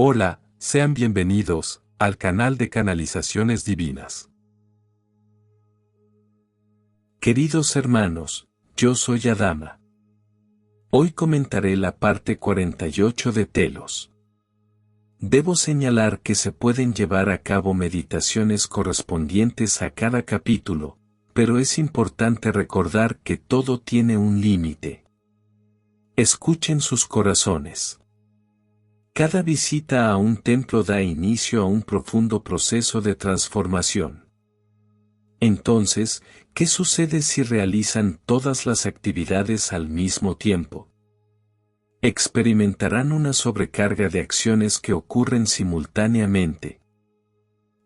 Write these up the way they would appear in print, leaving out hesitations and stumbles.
Hola, sean bienvenidos al canal de Canalizaciones Divinas. Queridos hermanos, yo soy Adama. Hoy comentaré la parte 48 de Telos. Debo señalar que se pueden llevar a cabo meditaciones correspondientes a cada capítulo, pero es importante recordar que todo tiene un límite. Escuchen sus corazones. Cada visita a un templo da inicio a un profundo proceso de transformación. Entonces, ¿qué sucede si realizan todas las actividades al mismo tiempo? Experimentarán una sobrecarga de acciones que ocurren simultáneamente.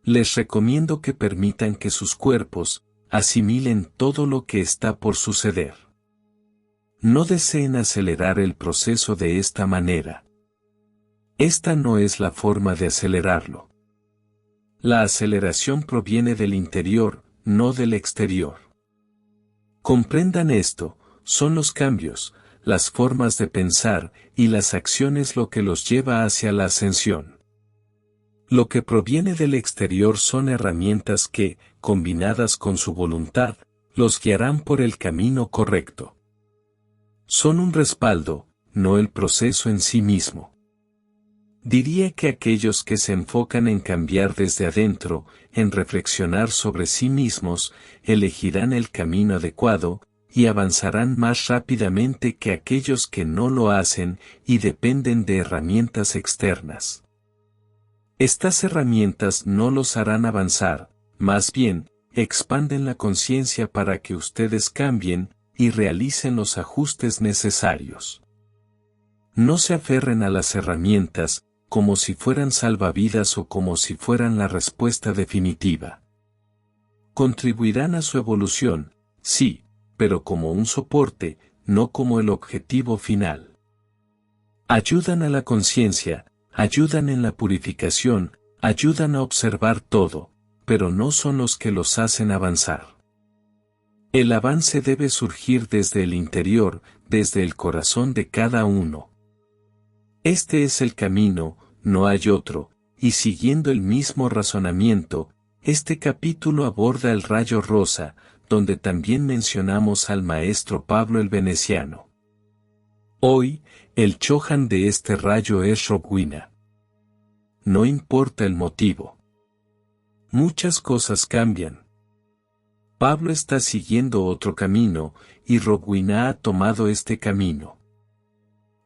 Les recomiendo que permitan que sus cuerpos asimilen todo lo que está por suceder. No deseen acelerar el proceso de esta manera. Esta no es la forma de acelerarlo. La aceleración proviene del interior, no del exterior. Comprendan esto, son los cambios, las formas de pensar y las acciones lo que los lleva hacia la ascensión. Lo que proviene del exterior son herramientas que, combinadas con su voluntad, los guiarán por el camino correcto. Son un respaldo, no el proceso en sí mismo. Diría que aquellos que se enfocan en cambiar desde adentro, en reflexionar sobre sí mismos, elegirán el camino adecuado, y avanzarán más rápidamente que aquellos que no lo hacen y dependen de herramientas externas. Estas herramientas no los harán avanzar, más bien, expanden la conciencia para que ustedes cambien y realicen los ajustes necesarios. No se aferren a las herramientas, como si fueran salvavidas o como si fueran la respuesta definitiva. Contribuirán a su evolución, sí, pero como un soporte, no como el objetivo final. Ayudan a la conciencia, ayudan en la purificación, ayudan a observar todo, pero no son los que los hacen avanzar. El avance debe surgir desde el interior, desde el corazón de cada uno. Este es el camino, no hay otro, y siguiendo el mismo razonamiento, este capítulo aborda el rayo rosa, donde también mencionamos al maestro Pablo el Veneciano. Hoy, el Chohan de este rayo es Rogwina. No importa el motivo. Muchas cosas cambian. Pablo está siguiendo otro camino, y Rogwina ha tomado este camino.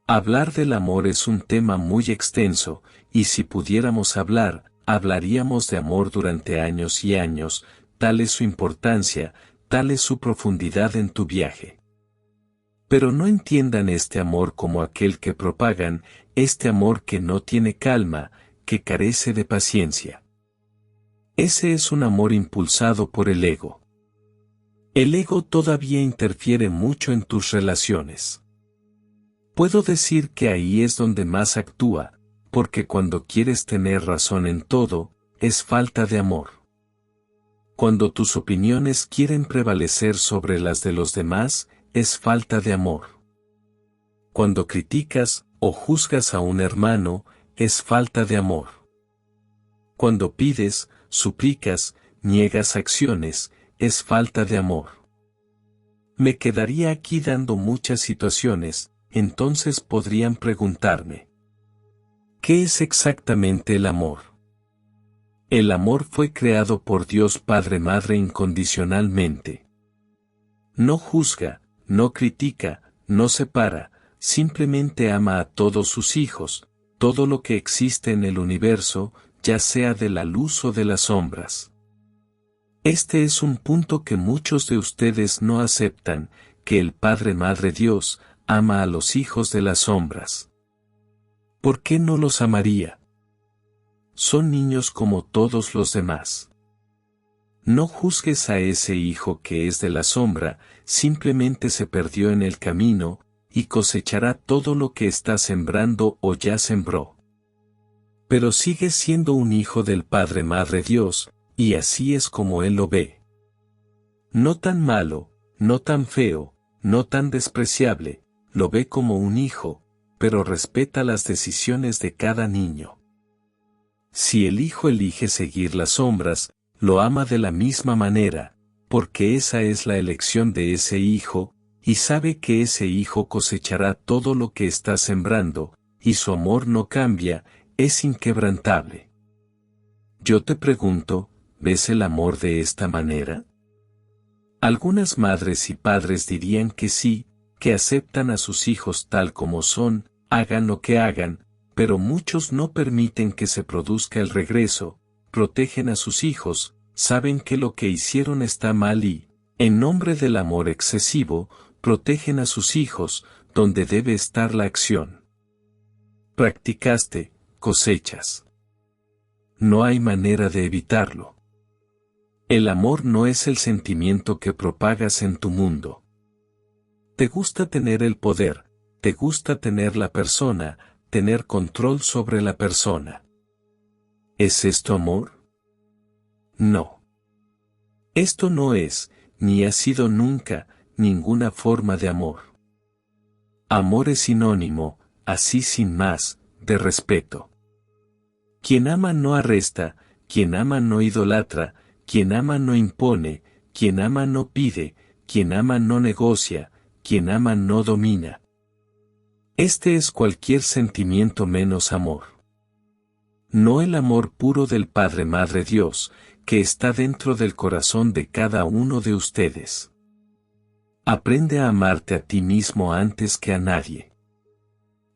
Hablar del amor es un tema muy extenso, y si pudiéramos hablar, hablaríamos de amor durante años y años, tal es su importancia, tal es su profundidad en tu viaje. Pero no entiendan este amor como aquel que propagan, este amor que no tiene calma, que carece de paciencia. Ese es un amor impulsado por el ego. El ego todavía interfiere mucho en tus relaciones. Puedo decir que ahí es donde más actúa, porque cuando quieres tener razón en todo, es falta de amor. Cuando tus opiniones quieren prevalecer sobre las de los demás, es falta de amor. Cuando criticas o juzgas a un hermano, es falta de amor. Cuando pides, suplicas, niegas acciones, es falta de amor. Me quedaría aquí dando muchas situaciones. Entonces podrían preguntarme, ¿qué es exactamente el amor? El amor fue creado por Dios Padre Madre incondicionalmente. No juzga, no critica, no separa, simplemente ama a todos sus hijos, todo lo que existe en el universo, ya sea de la luz o de las sombras. Este es un punto que muchos de ustedes no aceptan, que el Padre Madre Dios ama a los hijos de las sombras. ¿Por qué no los amaría? Son niños como todos los demás. No juzgues a ese hijo que es de la sombra, simplemente se perdió en el camino, y cosechará todo lo que está sembrando o ya sembró. Pero sigue siendo un hijo del Padre Madre Dios, y así es como Él lo ve. No tan malo, no tan feo, no tan despreciable, lo ve como un hijo, pero respeta las decisiones de cada niño. Si el hijo elige seguir las sombras, lo ama de la misma manera, porque esa es la elección de ese hijo, y sabe que ese hijo cosechará todo lo que está sembrando, y su amor no cambia, es inquebrantable. Yo te pregunto, ¿ves el amor de esta manera? Algunas madres y padres dirían que sí, que aceptan a sus hijos tal como son, hagan lo que hagan, pero muchos no permiten que se produzca el regreso, protegen a sus hijos, saben que lo que hicieron está mal y, en nombre del amor excesivo, protegen a sus hijos, donde debe estar la acción. Practicaste, cosechas. No hay manera de evitarlo. El amor no es el sentimiento que propagas en tu mundo. Te gusta tener el poder, te gusta tener la persona, tener control sobre la persona. ¿Es esto amor? No. Esto no es, ni ha sido nunca, ninguna forma de amor. Amor es sinónimo, así sin más, de respeto. Quien ama no arresta, quien ama no idolatra, quien ama no impone, quien ama no pide, quien ama no negocia, quien ama no domina. Este es cualquier sentimiento menos amor. No el amor puro del Padre Madre Dios, que está dentro del corazón de cada uno de ustedes. Aprende a amarte a ti mismo antes que a nadie.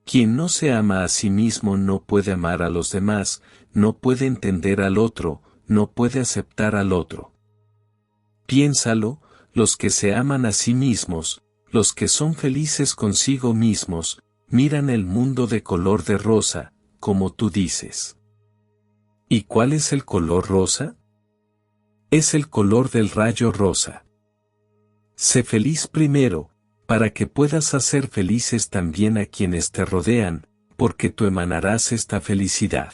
Quien no se ama a sí mismo no puede amar a los demás, no puede entender al otro, no puede aceptar al otro. Piénsalo, los que se aman a sí mismos, los que son felices consigo mismos, miran el mundo de color de rosa, como tú dices. ¿Y cuál es el color rosa? Es el color del rayo rosa. Sé feliz primero, para que puedas hacer felices también a quienes te rodean, porque tú emanarás esta felicidad.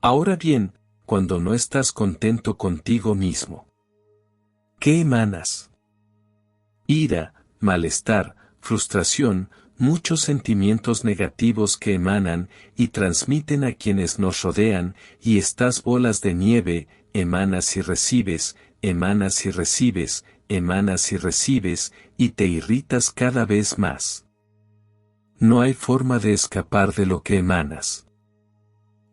Ahora bien, cuando no estás contento contigo mismo, ¿qué emanas? Ira, malestar, frustración, muchos sentimientos negativos que emanan y transmiten a quienes nos rodean, y estas bolas de nieve, emanas y recibes, emanas y recibes, emanas y recibes, y te irritas cada vez más. No hay forma de escapar de lo que emanas.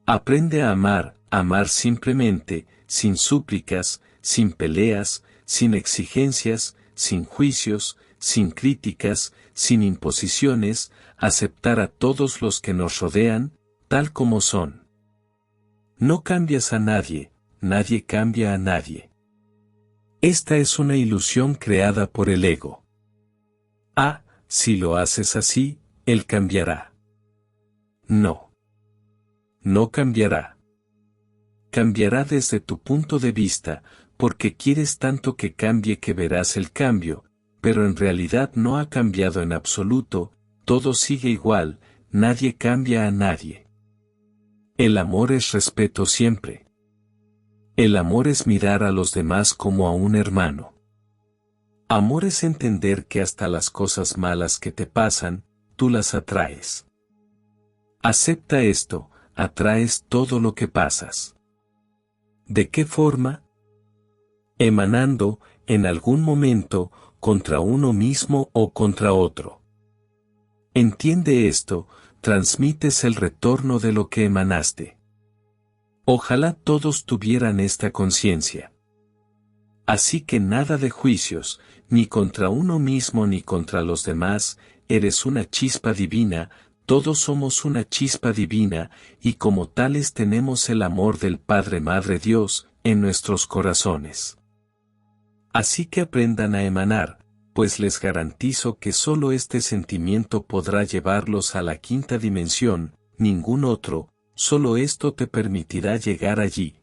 Aprende a amar simplemente, sin súplicas, sin peleas, sin exigencias, sin juicios, sin críticas, sin imposiciones, aceptar a todos los que nos rodean, tal como son. No cambias a nadie, nadie cambia a nadie. Esta es una ilusión creada por el ego. Si lo haces así, él cambiará. No. No cambiará. Cambiará desde tu punto de vista, porque quieres tanto que cambie que verás el cambio, pero en realidad no ha cambiado en absoluto, todo sigue igual, nadie cambia a nadie. El amor es respeto siempre. El amor es mirar a los demás como a un hermano. Amor es entender que hasta las cosas malas que te pasan, tú las atraes. Acepta esto, atraes todo lo que pasas. ¿De qué forma? Emanando, en algún momento, contra uno mismo o contra otro. Entiende esto, transmites el retorno de lo que emanaste. Ojalá todos tuvieran esta conciencia. Así que nada de juicios, ni contra uno mismo ni contra los demás, eres una chispa divina, todos somos una chispa divina, y como tales tenemos el amor del Padre Madre Dios, en nuestros corazones. Así que aprendan a emanar, pues les garantizo que solo este sentimiento podrá llevarlos a la quinta dimensión, ningún otro, solo esto te permitirá llegar allí.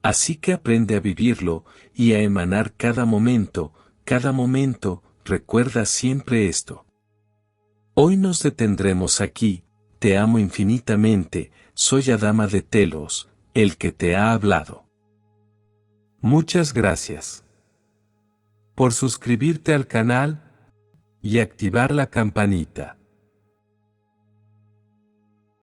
Así que aprende a vivirlo, y a emanar cada momento, recuerda siempre esto. Hoy nos detendremos aquí, te amo infinitamente, soy Adama de Telos, el que te ha hablado. Muchas gracias por suscribirte al canal y activar la campanita.